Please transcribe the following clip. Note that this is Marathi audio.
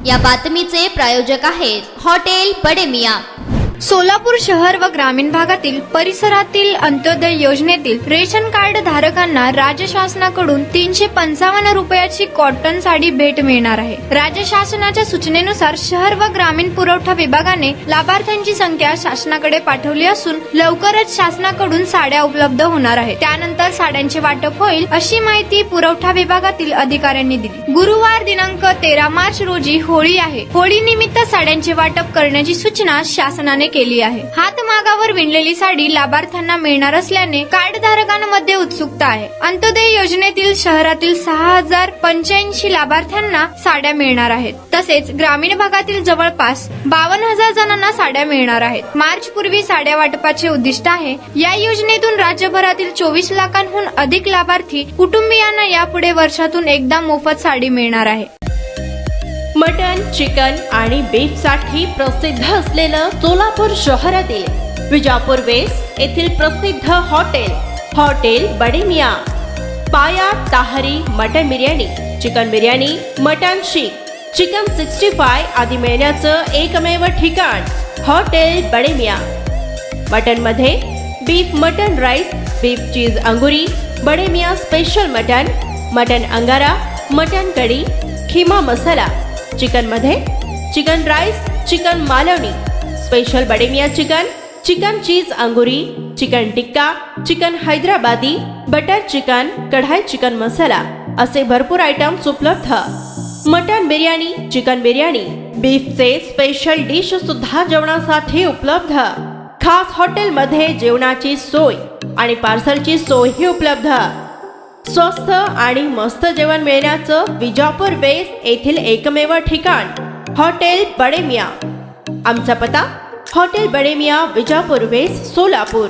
या बातमीचे प्रायोजक आहेत हॉटेल बडे मियां। सोलापूर शहर व ग्रामीण भागातील परिसरातील अंत्योदय योजनेतील रेशन कार्ड धारकांना राज्य शासनाकडून 355 रुपयाची कॉटन साडी भेट मिळणार आहे। राज्य शासनाच्या सूचनेनुसार शहर व ग्रामीण पुरवठा विभागाने लाभार्थ्यांची संख्या शासनाकडे पाठवली असून लवकरच शासनाकडून साड्या उपलब्ध होणार आहेत। त्यानंतर साड्यांचे वाटप होईल अशी माहिती पुरवठा विभागातील अधिकाऱ्यांनी दिली। गुरुवार दिनांक 13 मार्च रोजी होळी आहे। होळी निमित्त साड्यांचे वाटप करण्याची सूचना शासनाने केली आहे। हातमागावर विणलेली साडी लाभार्थ्यांना मिळणार असल्याने कार्ड धारकांमध्ये उत्सुकता आहे। अंत्योदय योजनेतील शहरातील 6085 लाभार्थ्यांना साड्या मिळणार आहेत। तसेच ग्रामीण भागातील जवळपास 52,000 जणांना साड्या मिळणार आहेत। मार्च पूर्वी साड्या वाटपाचे उद्दिष्ट आहे। या योजनेतून राज्यभरातील 24 लाखांहून अधिक लाभार्थी कुटुंबियांना यापुढे वर्षातून एकदा मोफत साडी मिळणार आहे। मटन, चिकन आणि बीफ साठी प्रसिद्ध असलेलं सोलापूर शहरातील विजापूर वेस्ट येथील प्रसिद्ध हॉटेल बडे मियां। पाया ताहरी mutton biryani, chicken biryani, mutton seekh, chicken 65 आदी मिळण्याचं एकमेव ठिकाण हॉटेल बडे मियां। मटन मध्ये beef mutton rice, beef cheese अंगुरी, बडे मियां स्पेशल मटन अंगारा, मटन कढी, खिमा मसाला। चिकन मध्ये chicken rice, chicken Malvani, special Bade Miyan chicken cheese अंगुरी, chicken tikka, chicken Hyderabadi, butter chicken, kadai chicken masala असे भरपूर आयटम्स उपलब्ध। मटन बिर्याणी, चिकन बिर्याणी, बीफचे स्पेशल डिश सुद्धा जेवणासाठी उपलब्ध। खास हॉटेलमध्ये जेवणाची सोय आणि पार्सलची सोयही उपलब्ध। स्वस्त आणि मस्त जेवण मिळण्याचं विजापूर वेस्ट येथील एकमेव ठिकाण हॉटेल बडे मियां। आमचा पत्ता हॉटेल बडे मियां, विजापूर वेस्ट, सोलापूर।